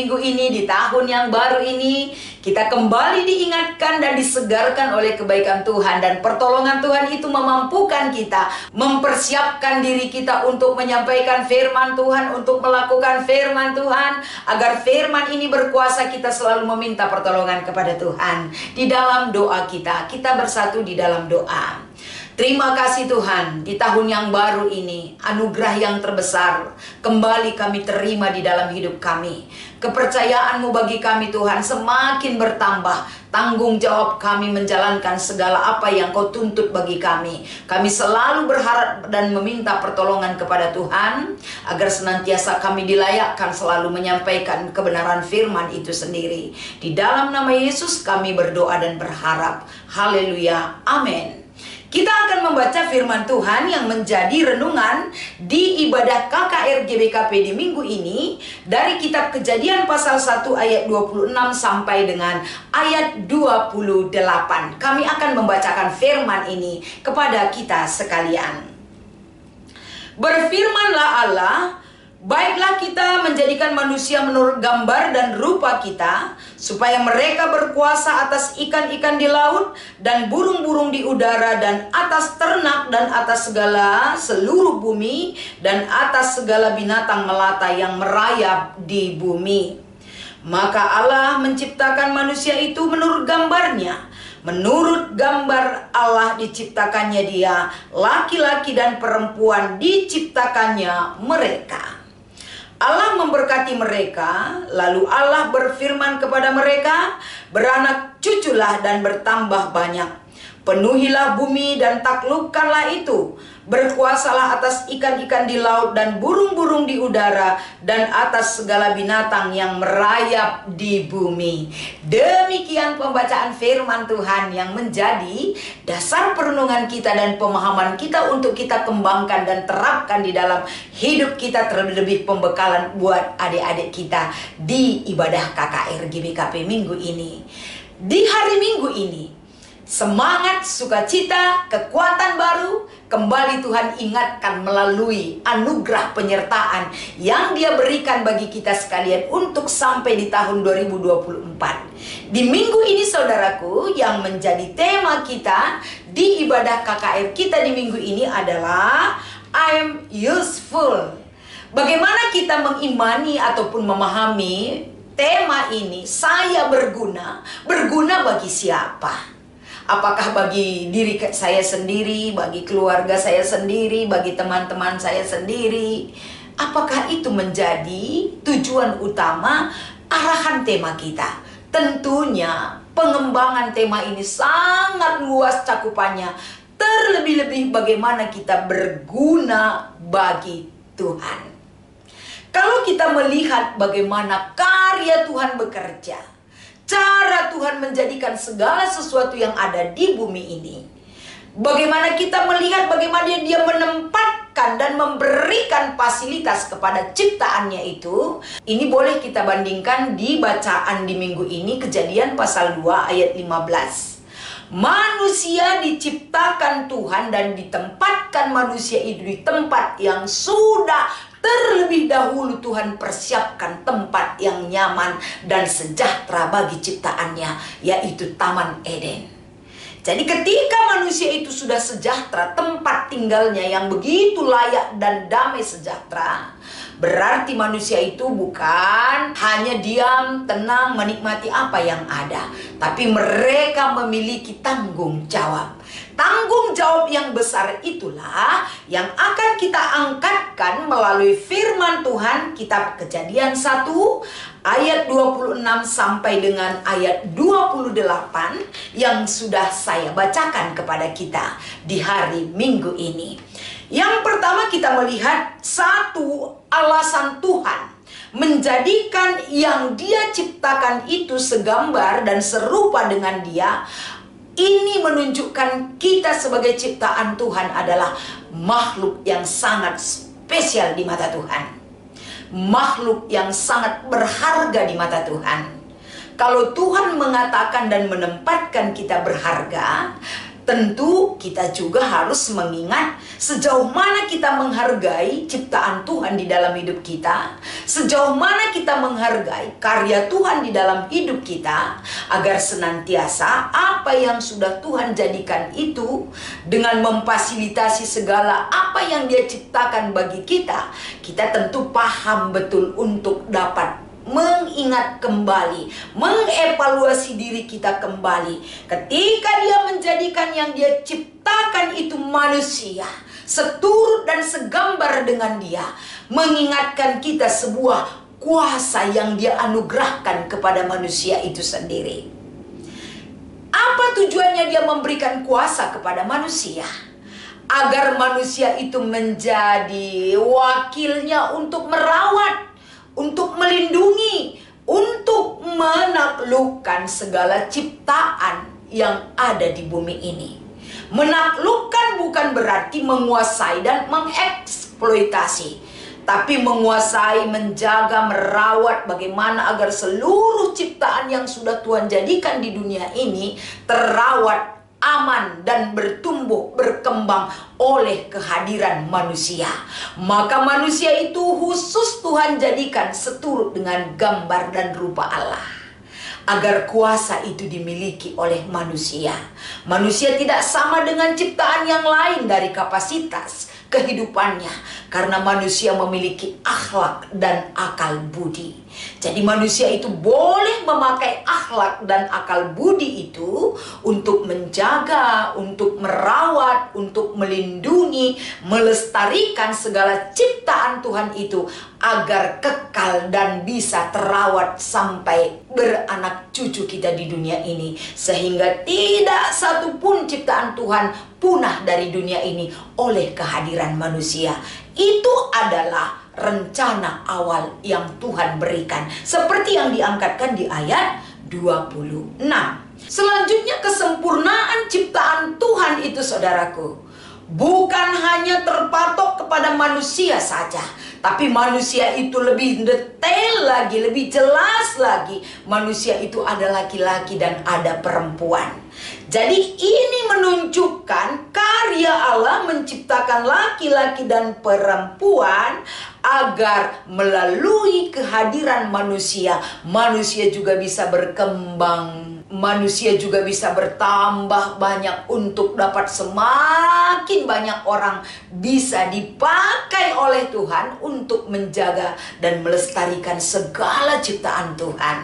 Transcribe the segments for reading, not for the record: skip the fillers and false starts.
minggu ini, di tahun yang baru ini, kita kembali diingatkan dan disegarkan oleh kebaikan Tuhan. Dan pertolongan Tuhan itu memampukan kita, mempersiapkan diri kita untuk menyampaikan firman Tuhan, untuk melakukan firman Tuhan. Agar firman ini berkuasa, kita selalu meminta pertolongan kepada Tuhan. Di dalam doa kita bersatu di dalam doa. Terima kasih Tuhan, di tahun yang baru ini, anugerah yang terbesar kembali kami terima di dalam hidup kami. Kepercayaan-Mu bagi kami Tuhan semakin bertambah. Tanggung jawab kami menjalankan segala apa yang Kau tuntut bagi kami. Kami selalu berharap dan meminta pertolongan kepada Tuhan, agar senantiasa kami dilayakkan selalu menyampaikan kebenaran firman itu sendiri. Di dalam nama Yesus kami berdoa dan berharap. Haleluya, amin. Kita akan membaca firman Tuhan yang menjadi renungan di ibadah KKR GBKP di minggu ini dari kitab Kejadian pasal 1 ayat 26 sampai dengan ayat 28. Kami akan membacakan firman ini kepada kita sekalian. Berfirmanlah Allah, baiklah kita menjadikan manusia menurut gambar dan rupa kita, supaya mereka berkuasa atas ikan-ikan di laut dan burung-burung di udara dan atas ternak dan atas segala seluruh bumi dan atas segala binatang melata yang merayap di bumi. Maka Allah menciptakan manusia itu menurut gambarnya. Menurut gambar Allah diciptakannya dia, laki-laki dan perempuan diciptakannya mereka. Allah memberkati mereka, lalu Allah berfirman kepada mereka, beranak cuculah dan bertambah banyak. Penuhilah bumi dan taklukkanlah itu. Berkuasalah atas ikan-ikan di laut dan burung-burung di udara dan atas segala binatang yang merayap di bumi. Demikian pembacaan firman Tuhan yang menjadi dasar perenungan kita dan pemahaman kita untuk kita kembangkan dan terapkan di dalam hidup kita, terlebih pembekalan buat adik-adik kita di ibadah KKR GBKP minggu ini. Di hari Minggu ini, semangat, sukacita, kekuatan baru kembali Tuhan ingatkan melalui anugerah penyertaan yang Dia berikan bagi kita sekalian untuk sampai di tahun 2024. Di minggu ini saudaraku, yang menjadi tema kita di ibadah KKR kita di minggu ini adalah I'm useful. Bagaimana kita mengimani ataupun memahami tema ini? Saya berguna. Berguna bagi siapa? Apakah bagi diri saya sendiri, bagi keluarga saya sendiri, bagi teman-teman saya sendiri? Apakah itu menjadi tujuan utama arahan tema kita? Tentunya pengembangan tema ini sangat luas cakupannya. Terlebih-lebih bagaimana kita berguna bagi Tuhan. Kalau kita melihat bagaimana karya Tuhan bekerja, cara Tuhan menjadikan segala sesuatu yang ada di bumi ini, bagaimana kita melihat bagaimana Dia menempatkan dan memberikan fasilitas kepada ciptaannya itu. Ini boleh kita bandingkan di bacaan di minggu ini, Kejadian pasal 2 ayat 15. Manusia diciptakan Tuhan dan ditempatkan manusia itu di tempat yang sudah terlebih dahulu Tuhan persiapkan, tempat yang nyaman dan sejahtera bagi ciptaannya, yaitu Taman Eden. Jadi ketika manusia itu sudah sejahtera, tempat tinggalnya yang begitu layak dan damai sejahtera, berarti manusia itu bukan hanya diam, tenang, menikmati apa yang ada, tapi mereka memiliki tanggung jawab. Tanggung jawab yang besar itulah yang akan kita angkatkan melalui firman Tuhan, kitab Kejadian 1 ayat 26 sampai dengan ayat 28 yang sudah saya bacakan kepada kita di hari Minggu ini. Yang pertama kita melihat satu alasan Tuhan menjadikan yang Dia ciptakan itu segambar dan serupa dengan Dia. Ini menunjukkan kita sebagai ciptaan Tuhan adalah makhluk yang sangat spesial di mata Tuhan. Makhluk yang sangat berharga di mata Tuhan. Kalau Tuhan mengatakan dan menempatkan kita berharga, tentu kita juga harus mengingat sejauh mana kita menghargai ciptaan Tuhan di dalam hidup kita, sejauh mana kita menghargai karya Tuhan di dalam hidup kita, agar senantiasa apa yang sudah Tuhan jadikan itu dengan memfasilitasi segala apa yang Dia ciptakan bagi kita, kita tentu paham betul untuk dapat mengingat kembali, mengevaluasi diri kita kembali. Ketika Dia menjadikan yang Dia ciptakan itu manusia, seturut dan segambar dengan Dia, mengingatkan kita sebuah kuasa yang Dia anugerahkan kepada manusia itu sendiri. Apa tujuannya Dia memberikan kuasa kepada manusia? Agar manusia itu menjadi wakilnya untuk merawat, untuk melindungi, untuk menaklukkan segala ciptaan yang ada di bumi ini. Menaklukkan bukan berarti menguasai dan mengeksploitasi, tapi menguasai, menjaga, merawat bagaimana agar seluruh ciptaan yang sudah Tuhan jadikan di dunia ini terawat, aman, dan bertumbuh, berkembang oleh kehadiran manusia. Maka manusia itu khusus Tuhan jadikan seturut dengan gambar dan rupa Allah, agar kuasa itu dimiliki oleh manusia. Manusia tidak sama dengan ciptaan yang lain dari kapasitas kehidupannya, karena manusia memiliki akhlak dan akal budi. Jadi manusia itu boleh memakai akhlak dan akal budi itu untuk menjaga, untuk merawat, untuk melindungi, melestarikan segala ciptaan Tuhan itu agar kekal dan bisa terawat sampai beranak cucu kita di dunia ini, sehingga tidak satu pun ciptaan Tuhan punah dari dunia ini oleh kehadiran manusia. Itu adalah rencana awal yang Tuhan berikan, seperti yang diangkatkan di ayat 26. Selanjutnya, kesempurnaan ciptaan Tuhan itu, saudaraku, bukan hanya terpatok kepada manusia saja, tapi manusia itu lebih detail lagi, lebih jelas lagi. Manusia itu ada laki-laki dan ada perempuan. Jadi ini menunjukkan karya Allah menciptakan laki-laki dan perempuan agar melalui kehadiran manusia, manusia juga bisa berkembang, manusia juga bisa bertambah banyak untuk dapat semakin banyak orang bisa dipakai oleh Tuhan untuk menjaga dan melestarikan segala ciptaan Tuhan.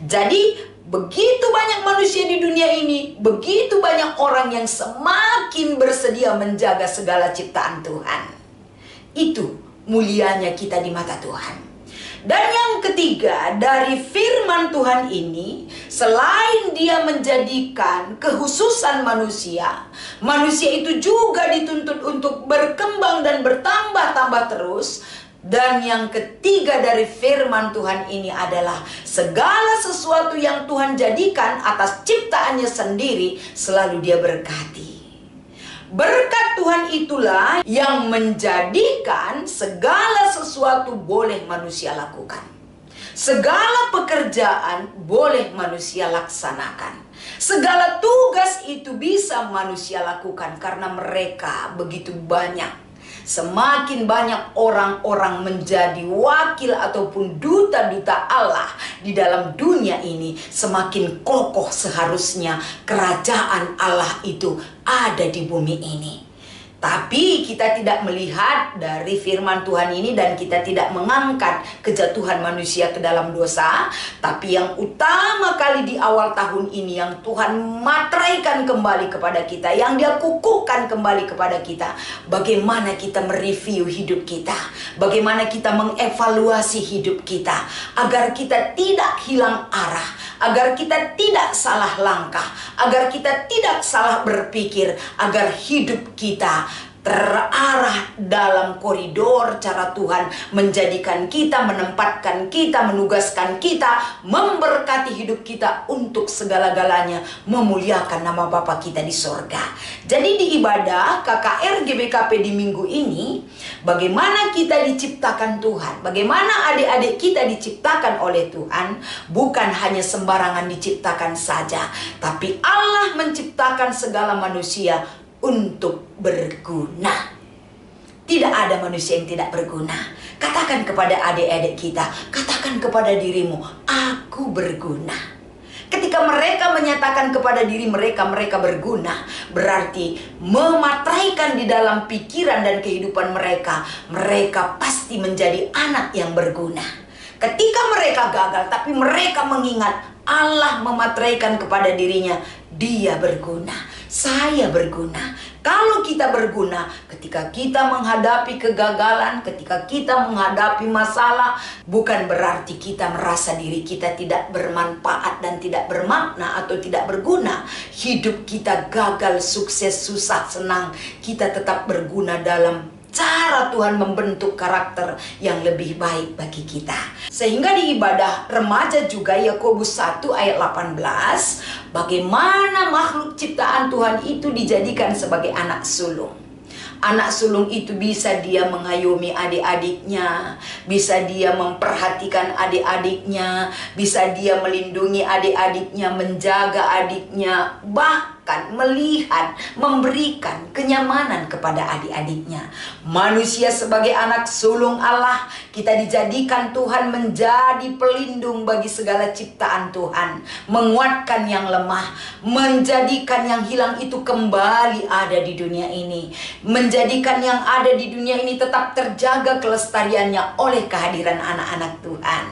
Jadi begitu banyak manusia di dunia ini, begitu banyak orang yang semakin bersedia menjaga segala ciptaan Tuhan. Itu mulianya kita di mata Tuhan. Dan yang ketiga, dari firman Tuhan ini, selain Dia menjadikan kekhususan manusia, manusia itu juga dituntut untuk berkembang dan bertambah-tambah terus. Dan yang ketiga dari firman Tuhan ini adalah segala sesuatu yang Tuhan jadikan atas ciptaannya sendiri selalu Dia berkati. Berkat Tuhan itulah yang menjadikan segala sesuatu boleh manusia lakukan. Segala pekerjaan boleh manusia laksanakan. Segala tugas itu bisa manusia lakukan karena mereka begitu banyak. Semakin banyak orang-orang menjadi wakil ataupun duta-duta Allah di dalam dunia ini, semakin kokoh seharusnya kerajaan Allah itu ada di bumi ini. Tapi kita tidak melihat dari firman Tuhan ini dan kita tidak mengangkat kejatuhan manusia ke dalam dosa. Tapi yang utama kali di awal tahun ini yang Tuhan materaikan kembali kepada kita, yang Dia kukuhkan kembali kepada kita, bagaimana kita mereview hidup kita, bagaimana kita mengevaluasi hidup kita, agar kita tidak hilang arah, agar kita tidak salah langkah, agar kita tidak salah berpikir, agar hidup kita terarah dalam koridor cara Tuhan menjadikan kita, menempatkan kita, menugaskan kita, memberkati hidup kita untuk segala-galanya, memuliakan nama Bapa kita di sorga. Jadi di ibadah KKR GBKP di minggu ini, bagaimana kita diciptakan Tuhan, bagaimana adik-adik kita diciptakan oleh Tuhan, bukan hanya sembarangan diciptakan saja, tapi Allah menciptakan segala manusia untuk berguna. Tidak ada manusia yang tidak berguna. Katakan kepada adik-adik kita, katakan kepada dirimu, aku berguna. Ketika mereka menyatakan kepada diri mereka, mereka berguna, berarti mematraikan di dalam pikiran dan kehidupan mereka, mereka pasti menjadi anak yang berguna. Ketika mereka gagal, tapi mereka mengingat Allah mematraikan kepada dirinya, dia berguna. Saya berguna. Kalau kita berguna, ketika kita menghadapi kegagalan, ketika kita menghadapi masalah, bukan berarti kita merasa diri kita tidak bermanfaat dan tidak bermakna atau tidak berguna. Hidup kita gagal, sukses, susah, senang, kita tetap berguna dalam cara Tuhan membentuk karakter yang lebih baik bagi kita. Sehingga di ibadah remaja juga Yakobus 1 ayat 18, bagaimana makhluk ciptaan Tuhan itu dijadikan sebagai anak sulung. Anak sulung itu bisa dia mengayomi adik-adiknya, bisa dia memperhatikan adik-adiknya, bisa dia melindungi adik-adiknya, menjaga adiknya, bahkan melihat, memberikan kenyamanan kepada adik-adiknya. Manusia sebagai anak sulung Allah, kita dijadikan Tuhan menjadi pelindung bagi segala ciptaan Tuhan, menguatkan yang lemah, menjadikan yang hilang itu kembali ada di dunia ini, menjadikan yang ada di dunia ini tetap terjaga kelestariannya oleh kehadiran anak-anak Tuhan.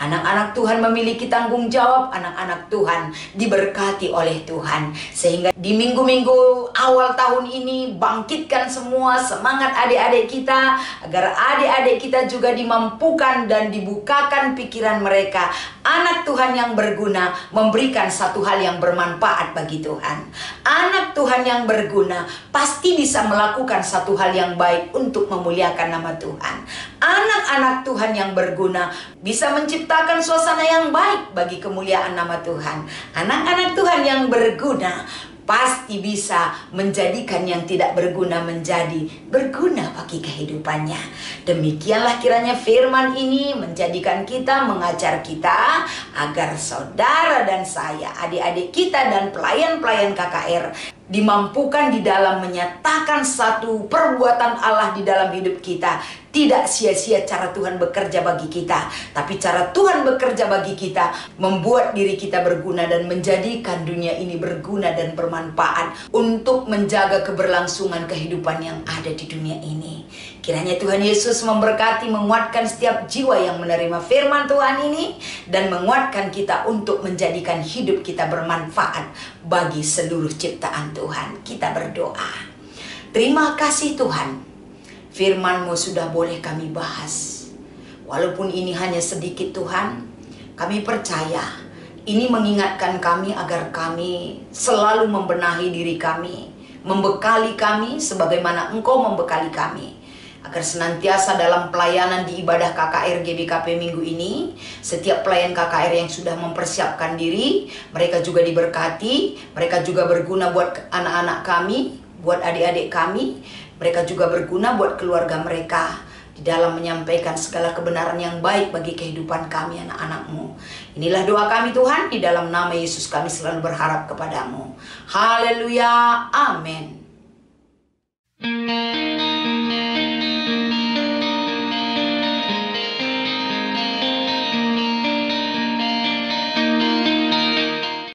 Anak-anak Tuhan memiliki tanggung jawab, anak-anak Tuhan diberkati oleh Tuhan. Sehingga di minggu-minggu awal tahun ini, bangkitkan semua semangat adik-adik kita, agar adik-adik kita juga dimampukan dan dibukakan pikiran mereka. Anak Tuhan yang berguna memberikan satu hal yang bermanfaat bagi Tuhan. Anak Tuhan yang berguna pasti bisa melakukan satu hal yang baik untuk memuliakan nama Tuhan. Anak-anak Tuhan yang berguna bisa menciptakan suasana yang baik bagi kemuliaan nama Tuhan. Anak-anak Tuhan yang berguna pasti bisa menjadikan yang tidak berguna menjadi berguna bagi kehidupannya. Demikianlah kiranya firman ini menjadikan kita, mengajar kita, agar saudara dan saya, adik-adik kita dan pelayan-pelayan KKR dimampukan di dalam menyatakan satu perbuatan Allah di dalam hidup kita. Tidak sia-sia cara Tuhan bekerja bagi kita, tapi cara Tuhan bekerja bagi kita membuat diri kita berguna dan menjadikan dunia ini berguna dan bermanfaat untuk menjaga keberlangsungan kehidupan yang ada di dunia ini. Kiranya Tuhan Yesus memberkati, menguatkan setiap jiwa yang menerima firman Tuhan ini, dan menguatkan kita untuk menjadikan hidup kita bermanfaat bagi seluruh ciptaan Tuhan. Kita berdoa. Terima kasih Tuhan, firman-Mu sudah boleh kami bahas. Walaupun ini hanya sedikit Tuhan, kami percaya ini mengingatkan kami agar kami selalu membenahi diri kami, membekali kami sebagaimana Engkau membekali kami, agar senantiasa dalam pelayanan di ibadah KKR GBKP minggu ini, setiap pelayan KKR yang sudah mempersiapkan diri, mereka juga diberkati, mereka juga berguna buat anak-anak kami, buat adik-adik kami, mereka juga berguna buat keluarga mereka di dalam menyampaikan segala kebenaran yang baik bagi kehidupan kami, anak-anak-Mu. Inilah doa kami Tuhan, di dalam nama Yesus kami selalu berharap kepadamu. Haleluya, amin.